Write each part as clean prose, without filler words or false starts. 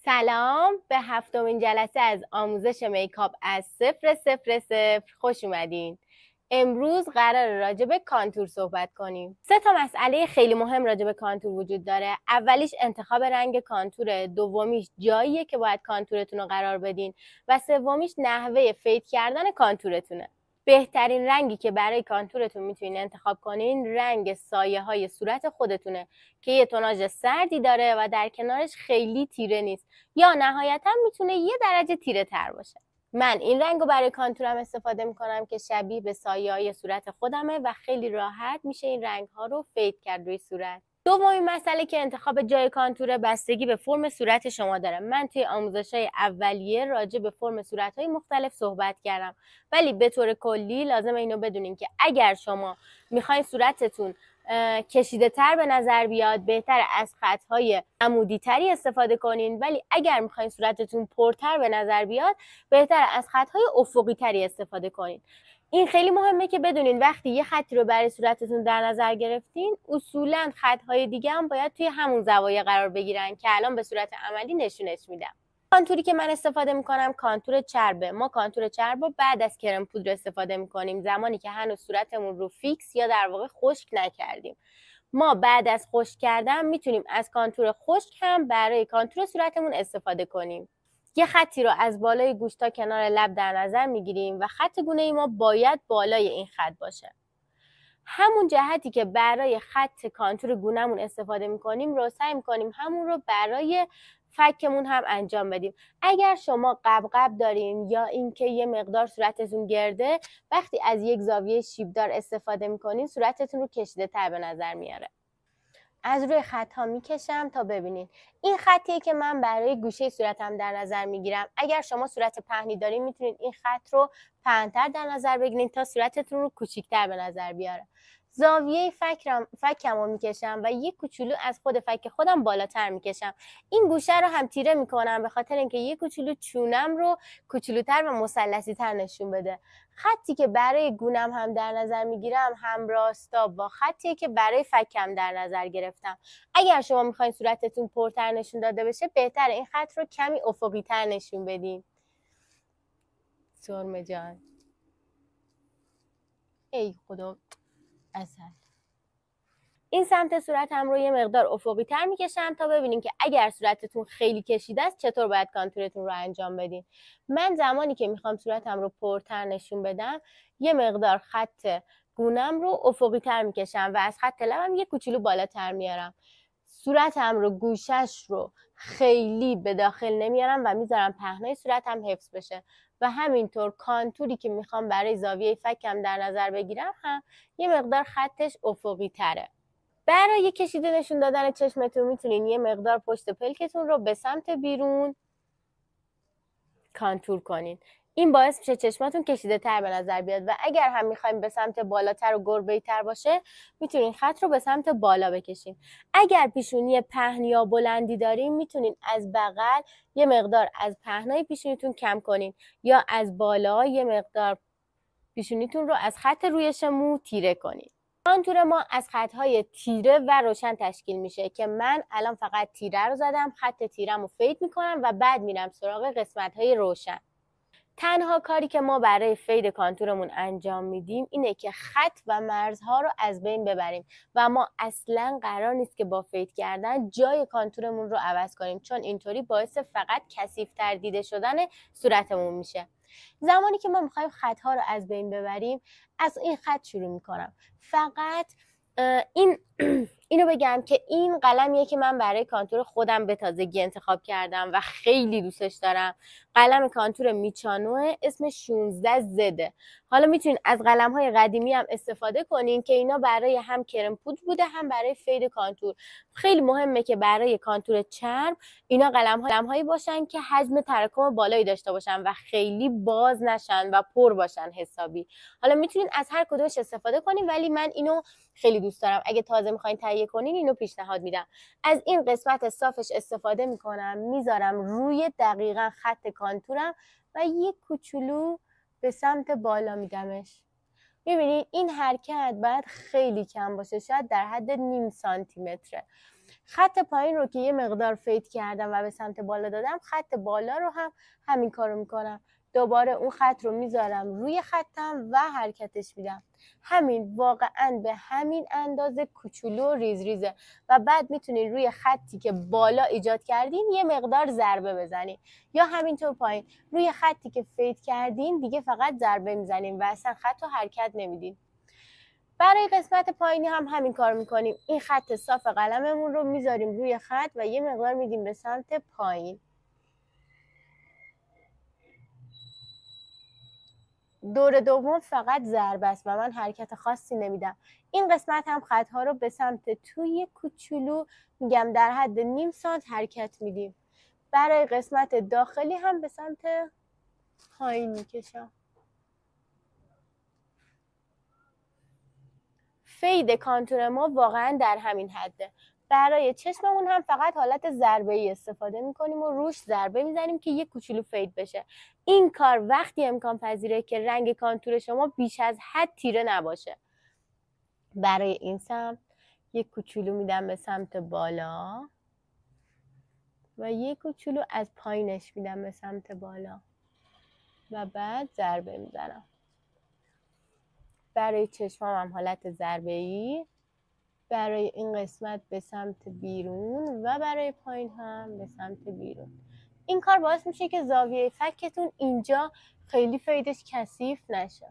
سلام به هفتمین جلسه از آموزش میکاپ از 000 خوش اومدین. امروز قرار راجع به کانتور صحبت کنیم. 3 مسئله خیلی مهم راجع به کانتور وجود داره. اولیش انتخاب رنگ کانتوره، دومیش جاییه که باید کانتورتون رو قرار بدین و سومیش نحوه فید کردن کانتورتونه. بهترین رنگی که برای کانتورتون میتونین انتخاب کنین رنگ سایه های صورت خودتونه که یه توناژ سردی داره و در کنارش خیلی تیره نیست یا نهایتا میتونه 1 درجه تیره تر باشه. من این رنگ رو برای کانتورم استفاده میکنم که شبیه به سایه های صورت خودمه و خیلی راحت میشه این رنگ ها رو فید کرد روی صورت. دومین مسئله که انتخاب جای کانتور بستگی به فرم صورت شما داره. من توی آموزش‌های اولیه راجع به فرم صورت‌های مختلف صحبت کردم، ولی به طور کلی لازم اینو بدونین که اگر شما میخواین صورتتون کشیده تر به نظر بیاد بهتر از خطهای عمودی تری استفاده کنین، ولی اگر میخواین صورتتون پرتر به نظر بیاد بهتر از خطهای افقی تری استفاده کنین. این خیلی مهمه که بدونین وقتی یه خطی رو برای صورتتون در نظر گرفتین اصولاً خطهای دیگه هم باید توی همون زوایا قرار بگیرن که الان به صورت عملی نشونش میدم. کانتوری که من استفاده میکنم کانتور چربه. ما کانتور چرب رو بعد از کرم پودر استفاده میکنیم، زمانی که هنوز صورتمون رو فیکس یا در واقع خشک نکردیم. ما بعد از خشک کردن میتونیم از کانتور خشک هم برای کانتور صورتمون استفاده کنیم. یه خطی رو از بالای گوش تا کنار لب در نظر میگیریم و خط گونه ما باید بالای این خط باشه. همون جهتی که برای خط کانتور گونه‌مون استفاده میکنیم رو سعی میکنیم همون رو برای فکمون هم انجام بدیم. اگر شما قبقب دارین یا اینکه یه مقدار صورتتون گرده، وقتی از یک زاویه شیبدار استفاده میکنین صورتتون رو کشیده تر به نظر میاره. از روی خط ها میکشم تا ببینین. این خطیه که من برای گوشه صورتم در نظر میگیرم. اگر شما صورت پهنی دارین میتونید این خط رو پهن‌تر در نظر بگیرین تا صورتتون رو کوچیک‌تر به نظر بیاره. زاویه فکم رو میکشم و یک کوچولو از خود فک خودم بالاتر میکشم. این گوشه رو هم تیره میکنم به خاطر اینکه یک کوچولو چونم رو کوچولوتر و مثلثی‌تر نشون بده. خطی که برای گونم هم در نظر میگیرم هم راستا با خطی که برای فکم در نظر گرفتم. اگر شما میخواین صورتتون پرتر نشون داده بشه بهتره این خط رو کمی افقی تر نشون بدین. سرمه جان ای خدا اصل این سمت صورتم رو یه مقدار افقی تر میکشم تا ببینین که اگر صورتتون خیلی کشیده است چطور باید کانتورتون رو انجام بدین. من زمانی که میخوام صورتم رو پرتر نشون بدم یه مقدار خط گونم رو افقی تر میکشم و از خط لبم یه کوچولو بالاتر میارم. صورتم رو گوشش رو خیلی به داخل نمیارم و میذارم پهنای صورتم حفظ بشه و همینطور کانتوری که میخوام برای زاویه فکم در نظر بگیرم هم یه مقدار خطش افقی تره. برای کشیده نشون دادن چشمتون میتونین یه مقدار پشت پلکتون رو به سمت بیرون کانتور کنین. این باعث میشه چشماتون کشیده تر به نظر بیاد و اگر هم میخوایم به سمت بالاتر و گربه‌ای تر باشه میتونین خط رو به سمت بالا بکشین. اگر پیشونی پهن یا بلندی دارین میتونین از بغل یه مقدار از پهنای پیشونیتون کم کنین یا از بالا یه مقدار پیشونیتون رو از خط رویش مو تیره کنین. کانتور ما از خطهای تیره و روشن تشکیل میشه که من الان فقط تیره رو زدم، خط تیرم رو فید میکنم و بعد میرم سراغ قسمتهای روشن. تنها کاری که ما برای فید کانتورمون انجام میدیم اینه که خط و مرزها رو از بین ببریم و ما اصلا قرار نیست که با فید کردن جای کانتورمون رو عوض کنیم، چون اینطوری باعث فقط کثیف‌تر دیده شدن صورتمون میشه. زمانی که ما میخوایم خطها رو از بین ببریم از این خط شروع میکنم. فقط اینو بگم که این قلمیه که من برای کانتور خودم به تازگی انتخاب کردم و خیلی دوستش دارم. قلم کانتور میچانو اسمش 16 زده. حالا میتونین از قلم‌های قدیمی هم استفاده کنین که اینا برای هم کرم پودر بوده هم برای فید کانتور. خیلی مهمه که برای کانتور چرم اینا قلم‌هایی باشن که حجم تراکم بالایی داشته باشن و خیلی باز نشن و پر باشن حسابی. حالا میتونین از هر کدومش استفاده کنین ولی من اینو خیلی دوست دارم. اگه تازه میخواین تهیه کنین اینو پیشنهاد میدم. از این قسمت صافش استفاده میکنم، میذارم روی دقیقاً خط کانتورم و یک کوچولو به سمت بالا میدمش. میبینید این حرکت باید خیلی کم باشه، شاید در حد نیم سانتی متره. خط پایین رو که یه مقدار فید کردم و به سمت بالا دادم، خط بالا رو هم همین کارو میکنم. دوباره اون خط رو میذارم روی خطم و حرکتش میدم. همین، واقعا به همین اندازه کوچولو و ریز ریزه. و بعد میتونین روی خطی که بالا ایجاد کردین یه مقدار ضربه بزنین، یا همینطور پایین روی خطی که فید کردین دیگه فقط ضربه میزنین و اصلا خط رو حرکت نمیدین. برای قسمت پایینی هم همین کار میکنیم. این خط صاف قلممون رو میذاریم روی خط و یه مقدار میدیم به سمت پایین. دور دوم فقط ضربه است و من حرکت خاصی نمیدم. این قسمت هم خطها رو به سمت توی کوچولو، میگم در حد نیم سانت حرکت میدیم. برای قسمت داخلی هم به سمت پایین میکشم. فید کانتور ما واقعا در همین حده. برای چشممون هم فقط حالت ضربه‌ای استفاده میکنیم و روش ضربه میزنیم که یک کوچولو فید بشه. این کار وقتی امکان پذیره که رنگ کانتور شما بیش از حد تیره نباشه. برای این سمت یک کوچولو میدم به سمت بالا و یک کوچولو از پایینش میدم به سمت بالا و بعد ضربه میزنم. برای چشمام هم حالت ضربه‌ای، برای این قسمت به سمت بیرون و برای پایین هم به سمت بیرون. این کار باعث میشه که زاویه فکتون اینجا خیلی فیدش کثیف نشه.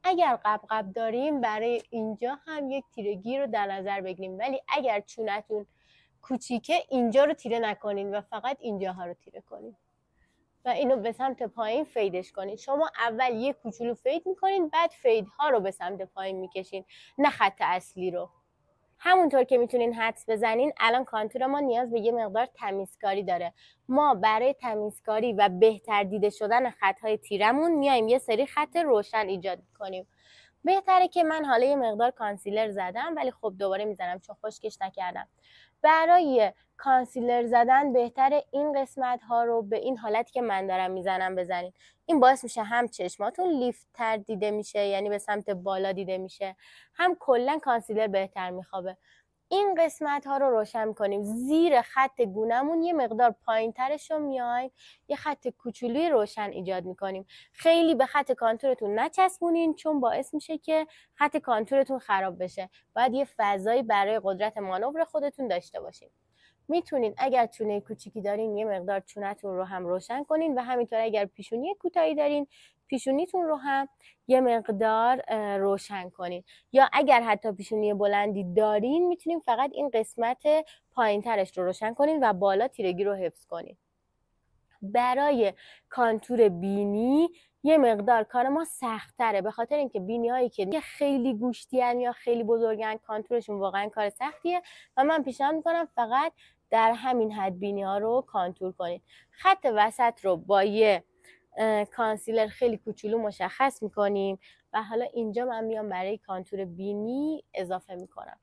اگر قبقب داریم برای اینجا هم یک تیرگی رو در نظر بگیریم، ولی اگر چونتون کوچیکه اینجا رو تیره نکنین و فقط اینجاها رو تیره کنین و اینو به سمت پایین فیدش کنین. شما اول یک کوچولو فید میکنین، بعد فیدها رو به سمت پایین میکشین، نه خط اصلی رو. همونطور که میتونین حدس بزنین الان کانتور ما نیاز به یه مقدار تمیزکاری داره. ما برای تمیزکاری و بهتر دیده شدن خطهای تیرمون میایم یه سری خط روشن ایجاد میکنیم. بهتره که من حالا یه مقدار کانسیلر زدم، ولی خب دوباره میزنم چون خشکش نکردم. برای کانسیلر زدن بهتره این قسمت ها رو به این حالتی که من دارم میزنم بزنید. این باعث میشه هم چشماتون لیفت تر دیده میشه، یعنی به سمت بالا دیده میشه، هم کلا کانسیلر بهتر میخوابه. این قسمت ها رو روشن میکنیم. زیر خط گونمون یه مقدار پایین ترش رو میایم یه خط کوچولوی روشن ایجاد میکنیم. خیلی به خط کانتورتون نچسبونین چون باعث میشه که خط کانتورتون خراب بشه. باید یه فضایی برای قدرت مانور خودتون داشته باشین. میتونین اگر چونه کوچیکی دارین یه مقدار چونتون رو هم روشن کنین و همینطور اگر پیشونی کوتاهی دارین پیشونیتون رو هم یه مقدار روشن کنین. یا اگر حتی پیشونی بلندی دارین میتونین فقط این قسمت پایین ترش رو روشن کنین و بالا تیرگی رو حفظ کنین. برای کانتور بینی یه مقدار کار ما سخت تره، به خاطر اینکه بینی هایی که خیلی گوشتیان یا خیلی بزرگن کانتورشون واقعا کار سختیه و من پیشنهاد میکنم فقط در همین حد بینی ها رو کانتور کنید. خط وسط رو با یه کانسیلر خیلی کوچولو مشخص میکنیم و حالا اینجا من میام برای کانتور بینی اضافه میکنم.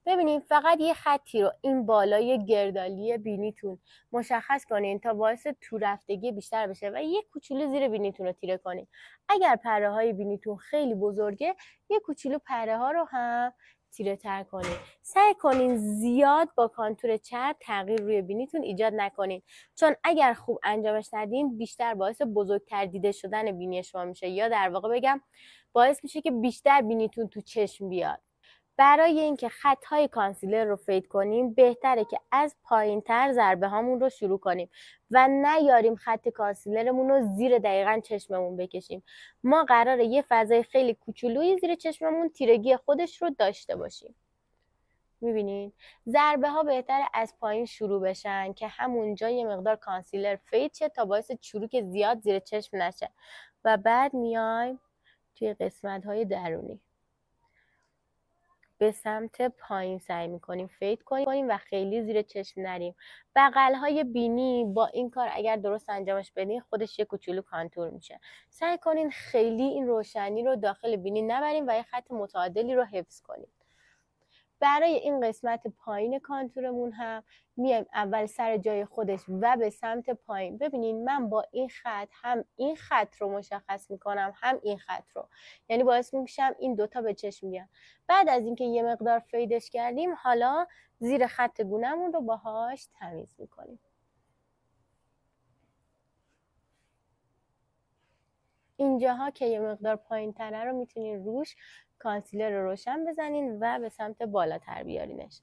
ببینید فقط یه خطی رو این بالای گردالی بینیتون مشخص کنین تا باعث تو رفتگی بیشتر بشه و یه کوچولو زیر بینیتون رو تیره کنین. اگر پره های بینیتون خیلی بزرگه یه کوچولو پره ها رو هم تیره تر کنین. سعی کنین زیاد با کانتور چرب تغییر روی بینیتون ایجاد نکنین، چون اگر خوب انجامش ندین بیشتر باعث بزرگتر دیده شدن بینی شما میشه، یا در واقع بگم باعث میشه که بیشتر بینیتون تو چشم بیاد. برای اینکه خطهای کانسیلر رو فید کنیم بهتره که از پایین تر ضربه هامون رو شروع کنیم و نیاریم خط کانسیلرمون رو زیر دقیقاً چشممون بکشیم. ما قراره یه فضای خیلی کوچولویی زیر چشممون تیرگی خودش رو داشته باشیم. میبینید ضربه ها بهتره از پایین شروع بشن که همونجا یه مقدار کانسیلر فید شه تا باعث چروک زیاد زیر چشم نشه و بعد میایم توی قسمت های درونی به سمت پایین سعی میکنیم فید کنیم و خیلی زیر چشم نریم. بغل های بینی با این کار اگر درست انجامش بدین خودش یه کوچولو کانتور میشه. سعی کنین خیلی این روشنی رو داخل بینی نبریم و یه خط متعادلی رو حفظ کنیم. برای این قسمت پایین کانتورمون هم میایم اول سر جای خودش و به سمت پایین. ببینین من با این خط هم این خط رو مشخص میکنم هم این خط رو، یعنی باعث میشم این دوتا به چشم بیان. بعد از اینکه یه مقدار فیدش کردیم، حالا زیر خط گونه‌مون رو باهاش تمیز میکنیم. اینجاها که یه مقدار پایین تره رو میتونین روش کانسیلر رو روشن بزنین و به سمت بالاتر بیارینش.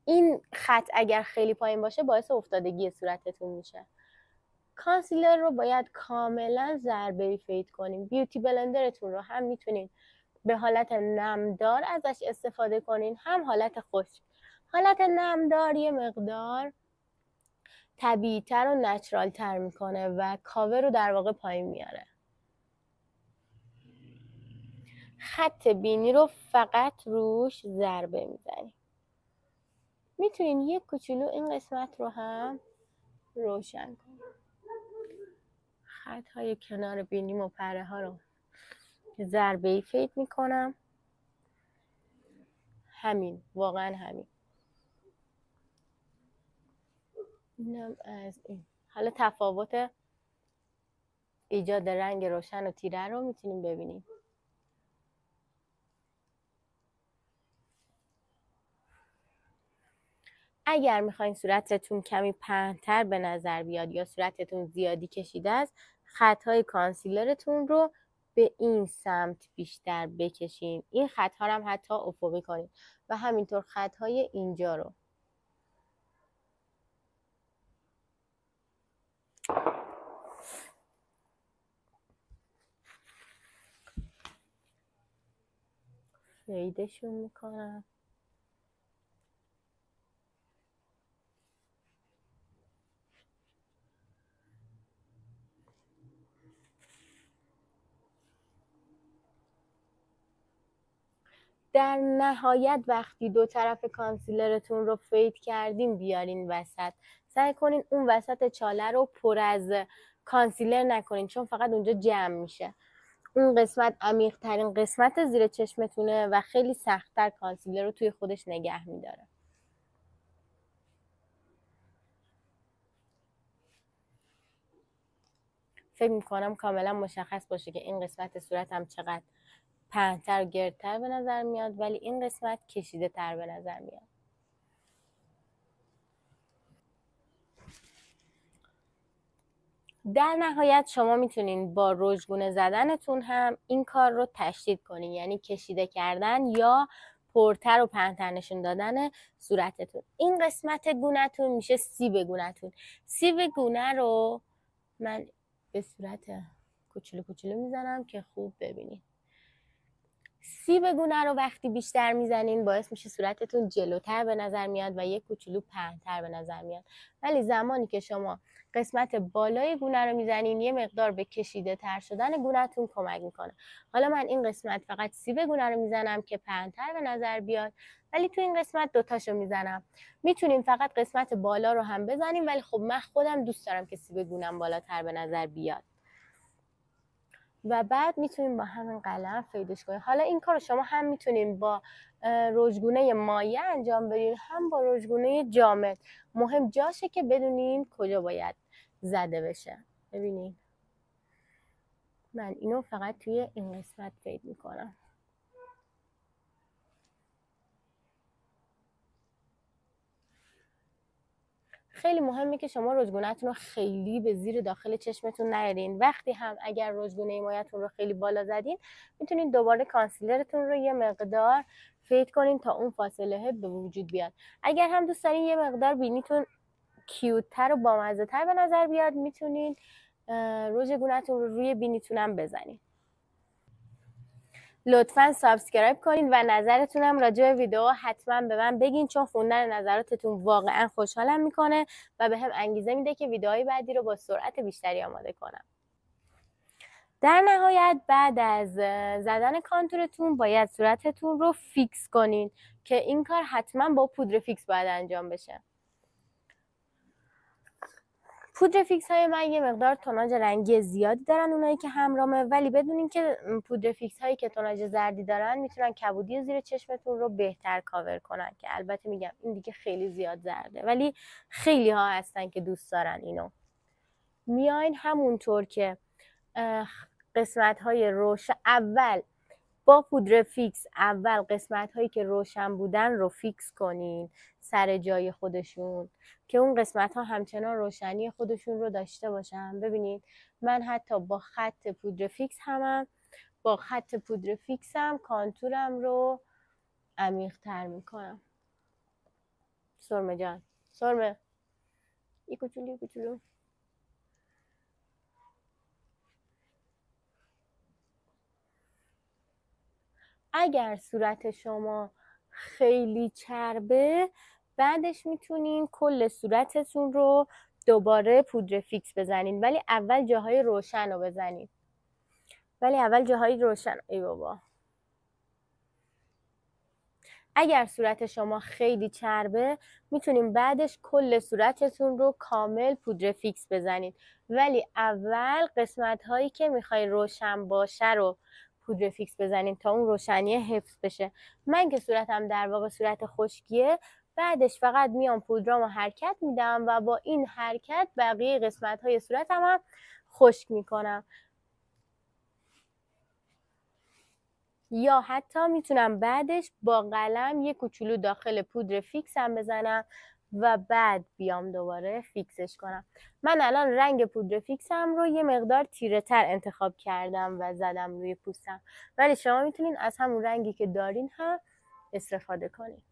این خط اگر خیلی پایین باشه باعث افتادگی صورتتون میشه. کانسیلر رو باید کاملا ضربه‌ای فید کنیم. بیوتی بلندرتون رو هم میتونین به حالت نمدار ازش استفاده کنین، هم حالت خشک. حالت نمدار یه مقدار طبیعی‌تر و نچرال‌تر میکنه و کاور رو در واقع پایین میاره. خط بینی رو فقط روش ضربه میزنیم. میتونین یک کوچولو این قسمت رو هم روشن کنیم. خط های کنار بینی و پره ها رو ضربه‌ای فید میکنم. همین، واقعا همین. اینم از این. حالا تفاوت ایجاد رنگ روشن و تیره رو میتونیم ببینیم. اگر میخواین صورتتون کمی پهن‌تر به نظر بیاد یا صورتتون زیادی کشیده است، خط‌های کانسیلرتون رو به این سمت بیشتر بکشین. این خط‌ها رو هم حتی افقی کنین و همینطور خط‌های اینجا رو. فیدشون میکنم. در نهایت وقتی دو طرف کانسیلرتون رو فید کردین بیارین وسط. سعی کنین اون وسط چاله رو پر از کانسیلر نکنین، چون فقط اونجا جمع میشه. اون قسمت عمیق ترین قسمت زیر چشمتونه و خیلی سخت‌تر کانسیلر رو توی خودش نگه میداره. فکر میکنم کاملا مشخص باشه که این قسمت صورتم چقدر پهن‌تر و گردتر به نظر میاد، ولی این قسمت کشیده تر به نظر میاد. در نهایت شما میتونین با رژگونه زدنتون هم این کار رو تشدید کنین، یعنی کشیده کردن یا پرتر و پهن‌تر نشون دادن صورتتون. این قسمت گونه‌تون میشه سیب گونه‌تون. سیب گونه رو من به صورت کوچولو کوچولو میزنم که خوب ببینید. سیب گونه رو وقتی بیشتر میزنین باعث میشه صورتتون جلوتر به نظر میاد و یک کوچولو پهن‌تر به نظر میاد. ولی زمانی که شما قسمت بالای گونه رو میزنین یه مقدار به کشیده تر شدن گونه‌تون کمک میکنه. حالا من این قسمت فقط سیب گونه رو میزنم که پهن‌تر به نظر بیاد، ولی تو این قسمت دوتاشو میزنم. میتونین فقط قسمت بالا رو هم بزنین، ولی خب من خودم دوست دارم که سیب گونه‌م بالاتر به نظر بیاد. و بعد میتونیم با همین قلم فیدش کنیم. حالا این کار رو شما هم میتونیم با رژگونه مایع انجام بدین، هم با رژگونه جامد. مهم جاشه که بدونین کجا باید زده بشه. ببینین من اینو فقط توی این قسمت فید میکنم. خیلی مهمه که شما رژگونه‌تون رو خیلی به زیر داخل چشمتون نیارین. وقتی هم اگر رژگونه مایعتون رو خیلی بالا زدین میتونین دوباره کانسیلرتون رو یه مقدار فید کنین تا اون فاصله به وجود بیاد. اگر هم دوست دارین یه مقدار بینیتون کیوت‌تر و بامزه‌تر به نظر بیاد میتونین رژ گونه‌تون رو روی بینیتون هم بزنین. لطفاً سابسکرایب کنین و نظرتونم راجع به ویدیو حتما به من بگین، چون خوندن نظراتتون واقعا خوشحالم میکنه و به هم انگیزه میده که ویدیوهای بعدی رو با سرعت بیشتری آماده کنم. در نهایت بعد از زدن کانتورتون باید صورتتون رو فیکس کنین که این کار حتما با پودر فیکس باید انجام بشه. پودر فیکس های من یه مقدار توناژ رنگی زیادی دارن اونایی که همرامه، ولی بدونین که پودر فیکس هایی که توناژ زردی دارن میتونن کبودی زیر چشمتون رو بهتر کاور کنن، که البته میگم این دیگه خیلی زیاد زرده، ولی خیلی ها هستن که دوست دارن اینو. میاین همونطور که قسمت های روشن اول با پودر فیکس اول قسمت هایی که روشن بودن رو فیکس کنین سر جای خودشون که اون قسمت ها همچنان روشنی خودشون رو داشته باشن. ببینید من حتی با خط پودر فیکس هم کانتورم رو عمیق تر میکنم. سرمه جان، سرمه ای کوچولو اگر صورت شما خیلی چربه، بعدش میتونین کل صورتتون رو دوباره پودر فیکس بزنین، ولی اول جاهای روشن رو بزنین. ای بابا. اگر صورت شما خیلی چربه میتونین بعدش کل صورتتون رو کامل پودر فیکس بزنین، ولی اول قسمت هایی که میخوای روشن باشه رو پودر فیکس بزنین تا اون روشنی حفظ بشه. من که صورتم در واقع صورت خشکیه، بعدش فقط میام پودرامو حرکت میدم و با این حرکت بقیه قسمت های صورتم هم خشک میکنم. یا حتی میتونم بعدش با قلم یه کوچولو داخل پودر فیکسم بزنم و بعد بیام دوباره فیکسش کنم. من الان رنگ پودر فیکسم رو یه مقدار تیره تر انتخاب کردم و زدم روی پوستم، ولی شما میتونین از همون رنگی که دارین هم استفاده کنین.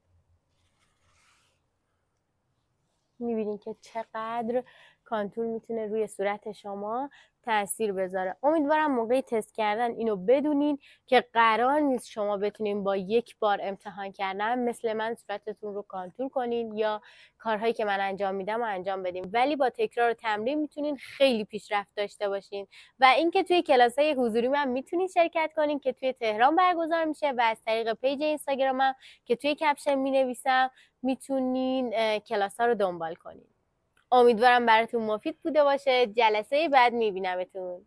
میبینین که چقدر کانتور میتونه روی صورت شما تاثیر بذاره. امیدوارم موقع تست کردن اینو بدونین که قرار نیست شما بتونین با یک بار امتحان کردن مثل من صورتتون رو کانتور کنین یا کارهایی که من انجام میدم و انجام بدین، ولی با تکرار و تمرین میتونین خیلی پیشرفت داشته باشین. و اینکه توی کلاس‌های حضوری من میتونین شرکت کنین که توی تهران برگزار میشه و از طریق پیج اینستاگرامم که توی کپشن مینویسم میتونین کلاس‌ها رو دنبال کنین. امیدوارم براتون مفید بوده باشه. جلسه بعد میبینمتون.